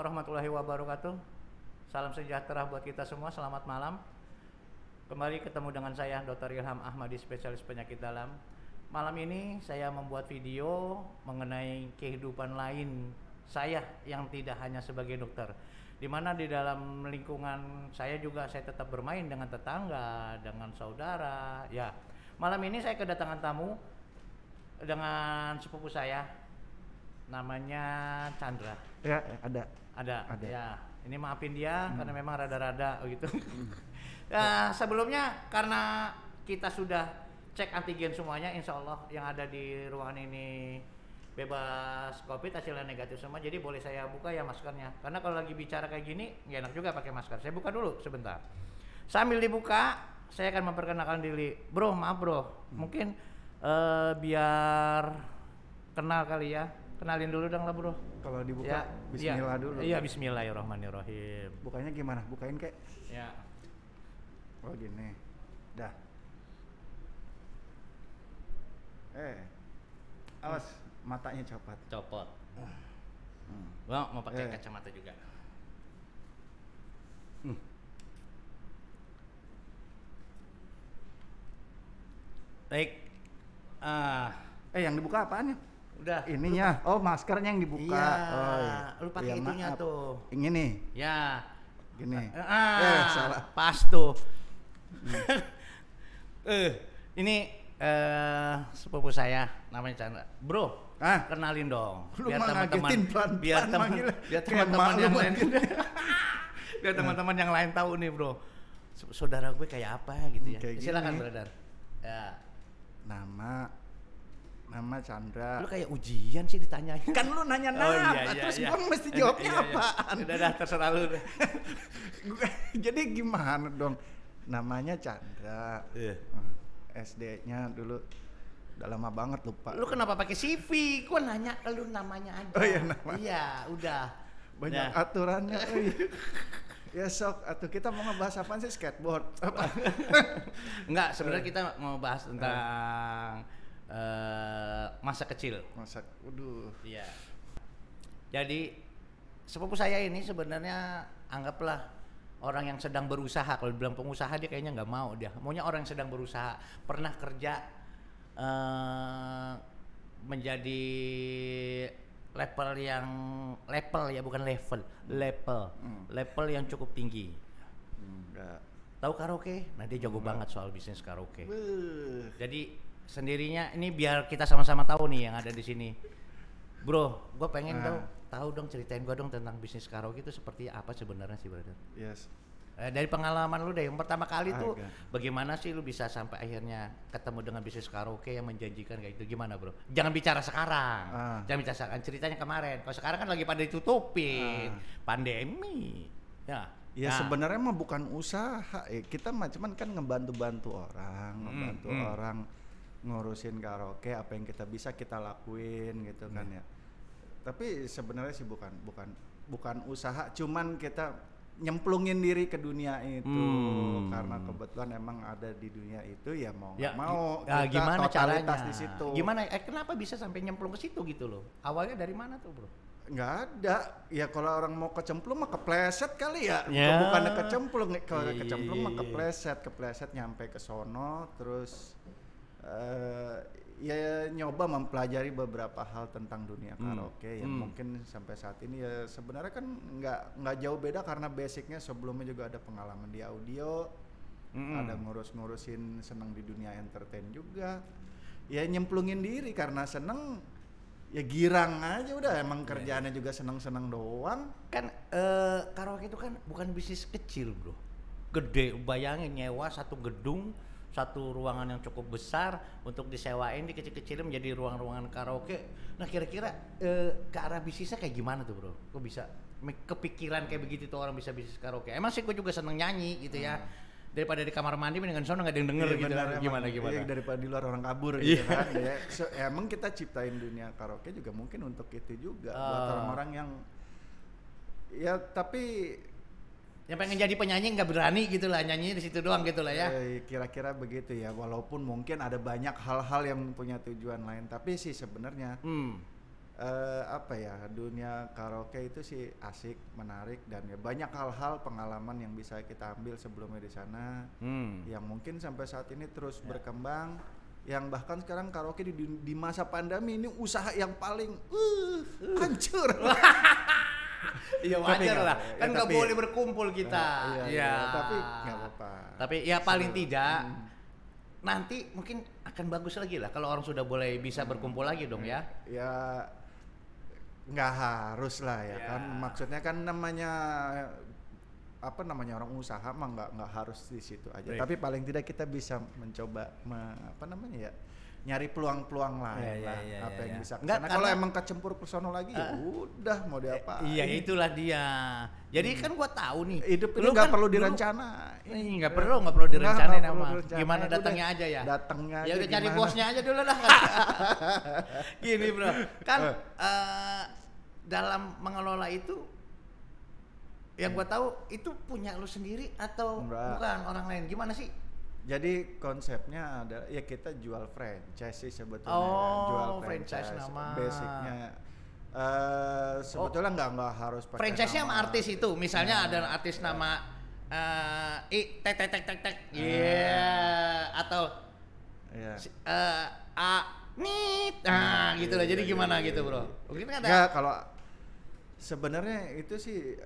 warahmatullahi wabarakatuh. Salam sejahtera buat kita semua. Selamat malam. Kembali ketemu dengan saya Dr. Ilham Ahmadi, spesialis penyakit dalam. Malam ini saya membuat video mengenai kehidupan lain saya yang tidak hanya sebagai dokter. Di mana di dalam lingkungan saya juga saya tetap bermain dengan tetangga, dengan saudara. Ya, malam ini saya kedatangan tamu dengan sepupu saya, namanya Chandra. Ya, ada. Ya, ini maafin dia karena memang rada-rada gitu. Ya, sebelumnya karena kita sudah cek antigen semuanya, insya Allah yang ada di ruangan ini bebas COVID, hasilnya negatif semua. Jadi boleh saya buka ya maskernya. Karena kalau lagi bicara kayak gini, nggak enak juga pakai masker. Saya buka dulu sebentar. Sambil dibuka, saya akan memperkenalkan diri. Bro, maaf bro, mungkin biar kenal kali ya. Kenalin dulu dong lah bro. Kalau dibuka, Ya, bismillah iya, dulu. Iya, bismillahirrahmanirrahim. Bukanya gimana? Bukain kek. Ya. Oh gini. Dah. Awas, matanya copot. Copot. Bang, mau pakai Eh. kacamata juga. Baik. Yang dibuka apaan ya? Udah. Ininya. Oh, maskernya yang dibuka. Iya. Oh, iya. Lu pakai Iya, itunya maaf. tuh. Ini nih. Ya. Gini. Salah. Salah. Pas tuh. Ini sepupu saya namanya Chandra. Bro, kenalin dong. Lu mah ngagetin pelan-pelan biar manggilnya. biar Kayak teman-teman mak yang lu lain biar teman-teman yang lain tahu nih, Bro. Saudara gue kayak apa gitu ya. Kayak Silakan, gini. brother. Ya. Nama Chandra. Lu kayak ujian sih ditanyain. Kan lu nanya terus gua mesti jawabnya apaan? Udah terserah lu deh. Jadi gimana dong? Namanya Chandra. SD-nya dulu udah lama banget lupa. Lu kenapa pakai CV? Gua nanya ke lu namanya aja. Oh iya, nama. Iya, udah. Banyak aturannya. Ya sok, atau kita mau ngebahas apaan sih, skateboard? Apa? Enggak, sebenarnya kita mau bahas tentang masa kecil. Waduh. Iya. Jadi sepupu saya ini sebenarnya anggaplah orang yang sedang berusaha. Kalau bilang pengusaha dia kayaknya nggak mau, dia maunya orang yang sedang berusaha, pernah kerja menjadi level yang cukup tinggi. Enggak. Tahu karaoke? Nah dia jago banget soal bisnis karaoke. Jadi sendirinya ini biar kita sama-sama tahu nih yang ada di sini. Bro, gue pengen tahu dong, ceritain gue dong tentang bisnis karaoke itu seperti apa sebenarnya sih, brother. Yes. Dari pengalaman lu deh, yang pertama kali tuh bagaimana sih lu bisa sampai akhirnya ketemu dengan bisnis karaoke yang menjanjikan kayak gitu, gimana bro? Jangan bicara sekarang, jangan bicara sekarang, ceritanya kemarin. Kalau sekarang kan lagi pada ditutupin, pandemi. Ya sebenarnya mah bukan usaha, kita cuman kan ngebantu orang ngurusin karaoke, apa yang kita bisa kita lakuin gitu kan ya. Tapi sebenarnya sih bukan usaha, cuman kita nyemplungin diri ke dunia itu karena kebetulan emang ada di dunia itu ya mau nggak mau kita gimana totalitas caranya? di situ. Gimana? Kenapa bisa sampai nyemplung ke situ gitu loh? Awalnya dari mana tuh bro? Nggak ada ya, kalau orang mau kecemplung mah kepleset kali ya, Ya. bukannya kecemplung. Kalau kecemplung mah kepleset nyampe ke sono terus ya nyoba mempelajari beberapa hal tentang dunia karaoke yang mungkin sampai saat ini ya sebenarnya kan nggak jauh beda karena basicnya sebelumnya juga ada pengalaman di audio, ada ngurusin seneng di dunia entertain juga, ya nyemplungin diri karena seneng, ya girang aja udah, emang kerjaannya juga seneng doang. Kan karaoke itu kan bukan bisnis kecil bro, gede. Bayangin nyewa satu gedung, satu ruangan yang cukup besar untuk disewain, dikecil-kecilin menjadi ruang-ruangan karaoke. Nah kira-kira ke arah bisnisnya kayak gimana tuh bro? Kok bisa kepikiran kayak begitu tuh orang bisa bisnis karaoke? Emang sih gue juga seneng nyanyi gitu ya. Daripada di kamar mandi mendingan sono nggak ada yang denger gitu. Gimana? Iya, daripada di luar orang kabur gitu kan. Ya, emang kita ciptain dunia karaoke juga mungkin untuk itu juga, buat orang-orang yang ya tapi yang pengen jadi penyanyi nggak berani gitu lah, nyanyi di situ doang gitu lah ya. Kira-kira begitu ya, walaupun mungkin ada banyak hal-hal yang punya tujuan lain, tapi sih sebenarnya apa ya, dunia karaoke itu sih asik, menarik, dan ya banyak hal-hal pengalaman yang bisa kita ambil sebelumnya di sana, yang mungkin sampai saat ini terus berkembang, yang bahkan sekarang karaoke di masa pandemi ini usaha yang paling hancur. Iya wajar lah, kan nggak boleh berkumpul kita. Iya, tapi nggak apa-apa. Tapi ya paling tidak nanti mungkin akan bagus lagi lah kalau orang sudah boleh bisa berkumpul lagi dong ya. Ya nggak harus lah ya kan, maksudnya kan namanya orang usaha mah nggak harus di situ aja. Tapi paling tidak kita bisa mencoba nyari peluang-peluang lain yang bisa. Karena kalau emang kecempur ke sono lagi ya udah mau diapain. Iya itulah dia. Jadi kan gua tahu nih. Hidup ini nggak perlu direncana. Nggak perlu direncanain sama. Gimana datangnya aja ya. Datangnya aja. Ya udah cari bosnya aja dulu lah. Gini bro, kan dalam mengelola itu yang gua tahu itu punya lu sendiri atau bukan orang lain, gimana sih? Jadi konsepnya adalah ya kita jual franchise sih sebetulnya. Jual franchise nama. Basicnya sebetulnya nggak harus pakai franchise-nya sama artis itu, misalnya ada artis nama tek atau gitu lah. Jadi gimana gitu bro? Mungkin ada. Ya kalau sebenarnya itu sih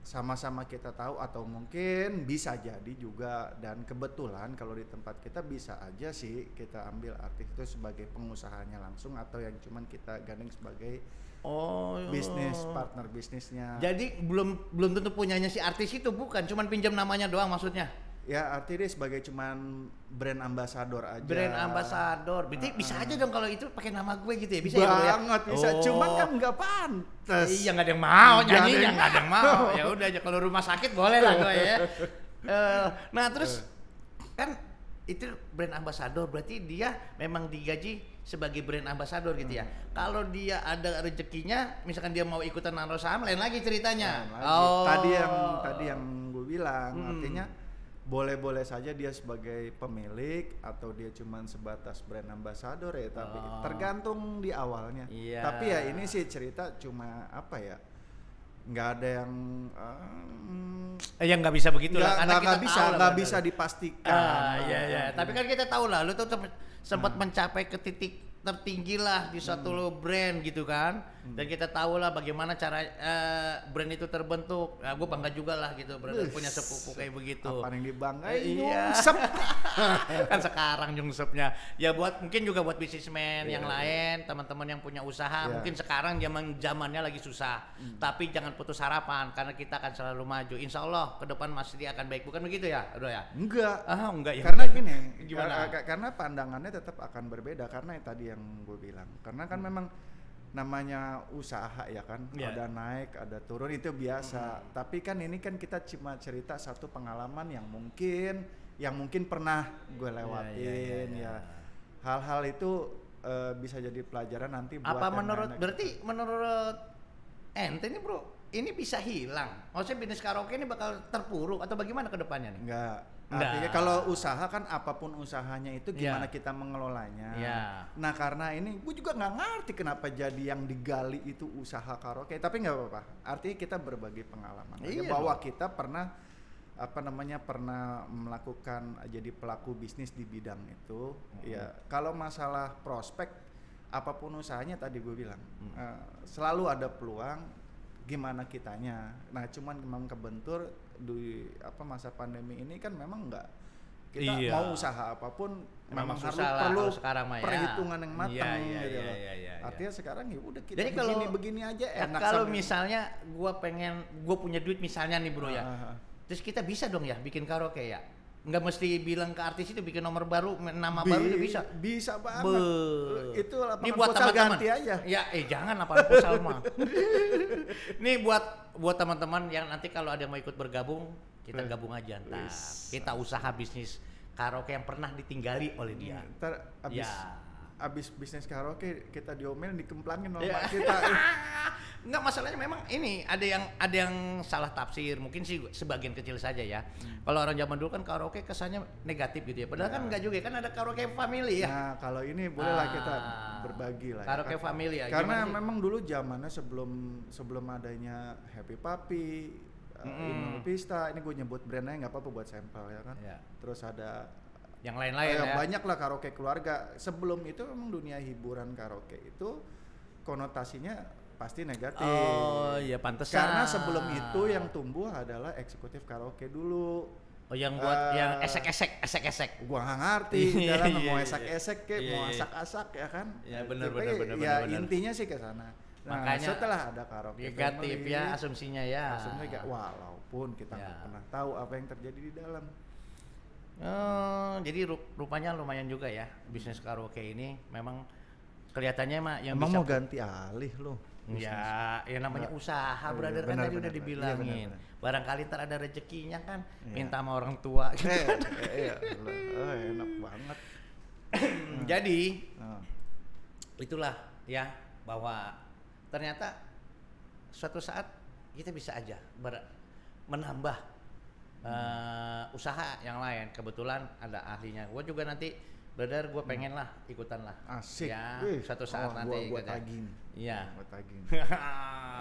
sama-sama kita tahu, atau mungkin bisa jadi juga, dan kebetulan kalau di tempat kita bisa aja sih kita ambil artis itu sebagai pengusahanya langsung, atau yang cuman kita gandeng sebagai bisnis partner bisnisnya. Jadi belum tentu punyanya si artis itu, bukan cuman pinjam namanya doang maksudnya. Ya artinya dia sebagai cuman brand ambassador aja. Brand ambassador, berarti bisa aja dong kalau itu pakai nama gue gitu ya, bisa banget, ya? Bisa, cuman kan nggak pantas. Iya nggak ada yang mau nyanyinya, nggak ada yang mau. Ya udah aja kalau rumah sakit boleh lah gue ya. Nah terus kan itu brand ambassador, berarti dia memang digaji sebagai brand ambassador gitu ya. Kalau dia ada rezekinya, misalkan dia mau ikutan naruh saham, lain lagi ceritanya. Tadi yang gue bilang, artinya boleh-boleh saja dia sebagai pemilik atau dia cuman sebatas brand ambassador ya, tapi tergantung di awalnya. Tapi ya ini sih cerita cuma apa ya, nggak ada yang nggak bisa begitu lah, karena kita nggak bisa dipastikan. Tapi kan kita tahu lah, lu tuh sempat mencapai ke titik tertinggi lah di suatu brand gitu kan, dan kita tahu lah bagaimana cara brand itu terbentuk. Gue bangga juga lah gitu, brand punya sepupu kayak begitu. Apa yang dibanggain? Nyungsep. Kan sekarang nyungsepnya ya mungkin juga buat bisnismen yang lain, teman-teman yang punya usaha. Mungkin sekarang zamannya lagi susah, tapi jangan putus harapan karena kita akan selalu maju. Insya Allah ke depan masih akan baik, bukan begitu ya, Bro ya? Enggak ya. Karena gini, gimana? Karena pandangannya tetap akan berbeda, karena tadi yang gue bilang, karena kan memang namanya usaha ya kan, ada naik ada turun itu biasa. Tapi kan ini kan kita cuma cerita satu pengalaman yang mungkin pernah gue lewatin ya. Hal-hal itu bisa jadi pelajaran nanti buat apa berarti menurut ente nih bro, ini bisa hilang? Maksudnya bisnis karaoke ini bakal terpuruk atau bagaimana ke depannya nih? Enggak. Artinya kalau usaha kan apapun usahanya itu gimana kita mengelolanya. Nah karena ini gue juga nggak ngerti kenapa jadi yang digali itu usaha karaoke. Tapi nggak apa-apa. Artinya kita berbagi pengalaman. Bahwa kita pernah pernah melakukan jadi pelaku bisnis di bidang itu. Ya kalau masalah prospek apapun usahanya tadi gue bilang selalu ada peluang. Gimana kitanya. Nah cuman memang kebentur di masa pandemi ini kan memang enggak, kita mau usaha apapun memang harus perlu perhitungan yang matang gitu loh. Artinya sekarang ya udah kita begini aja enak. Kalau misalnya gua punya duit misalnya nih bro ya, terus kita bisa dong ya bikin karaoke ya, nggak mesti bilang ke artis itu bikin nomor baru, nama baru itu bisa banget. Itu ini buat teman-teman ganti aja. Ya jangan lapangan futsal mah. Nih buat teman-teman yang nanti kalau ada yang mau ikut bergabung, kita gabung aja ntar. Kita usaha bisnis karaoke yang pernah ditinggali oleh dia. Abis bisnis karaoke kita diomelin, dikemplangin sama kita. Enggak, masalahnya memang ini ada yang salah tafsir, mungkin sih sebagian kecil saja ya. Kalau orang zaman dulu kan karaoke kesannya negatif gitu ya. Padahal kan enggak juga, kan ada karaoke family ya. Nah, kalau ini bolehlah kita berbagi lah. Karaoke ya, kan? family ya. Karena memang dulu zamannya sebelum adanya Happy Papi, Indomie Pista, ini gue nyebut brandnya nggak apa-apa buat sampel ya kan. Ya. Terus ada yang lain-lain ya. Banyak lah karaoke keluarga. Sebelum itu memang dunia hiburan karaoke itu konotasinya pasti negatif. Oh iya, pantesan. Karena sebelum itu yang tumbuh adalah eksekutif karaoke dulu. Oh, yang buat yang esek-esek. Gua nggak ngerti, jalan mau esek-esek kayak mau asak-asak ya kan. Ya benar. Ya intinya sih ke sana. Nah, makanya setelah ada karaoke negatif ya asumsinya ya. Asumsinya kayak walaupun kita nggak pernah tahu apa yang terjadi di dalam. Jadi rupanya lumayan juga ya bisnis karaoke ini. Memang kelihatannya mah yang emang bisa mau ganti alih loh. Ya namanya usaha, brother, kan tadi udah dibilangin. Iya, barangkali ntar ada rezekinya kan, minta sama orang tua gitu kan. Iya, enak banget. Jadi itulah ya, bahwa ternyata suatu saat kita bisa aja menambah usaha yang lain. Kebetulan ada ahlinya. Gue juga nanti, brother, gue pengen lah ikutan lah. Asik. Ya, suatu saat nanti. Gue tagih. Iya. Gue tagih.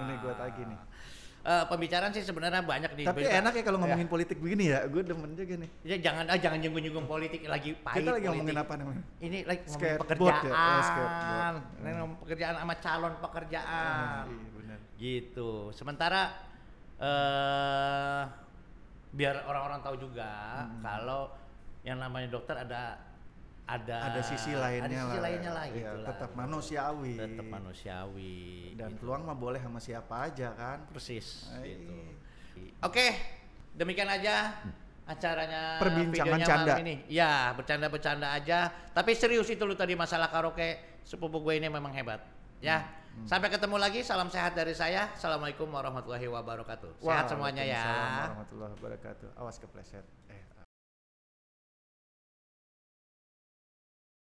Ini gue tagih nih. Pembicaraan sih sebenarnya banyak di. Tapi enak ya kalau ngomongin politik begini ya. Gue demen juga nih. Ya jangan nyinggung-nyinggung politik, lagi pahit. Kita lagi politik. ngomongin apa namanya? Ini lagi ngomongin Skateboard pekerjaan. ya? Ini ngomongin pekerjaan sama calon pekerjaan. Iya benar. Gitu. Sementara biar orang-orang tahu juga kalau yang namanya dokter ada sisi lainnya lah gitu ya, lah. Tetap manusiawi. gitu. Dan peluang mah boleh sama siapa aja kan. Persis gitu. Oke, demikian aja acaranya, perbincangan videonya canda malam ini. Ya, bercanda-bercanda aja, tapi serius itu lu tadi masalah karaoke. Sepupu gue ini memang hebat. Ya. Sampai ketemu lagi, salam sehat dari saya. Assalamualaikum warahmatullahi wabarakatuh. Sehat semuanya ya. Waalaikumsalam warahmatullahi wabarakatuh. Awas kepleset.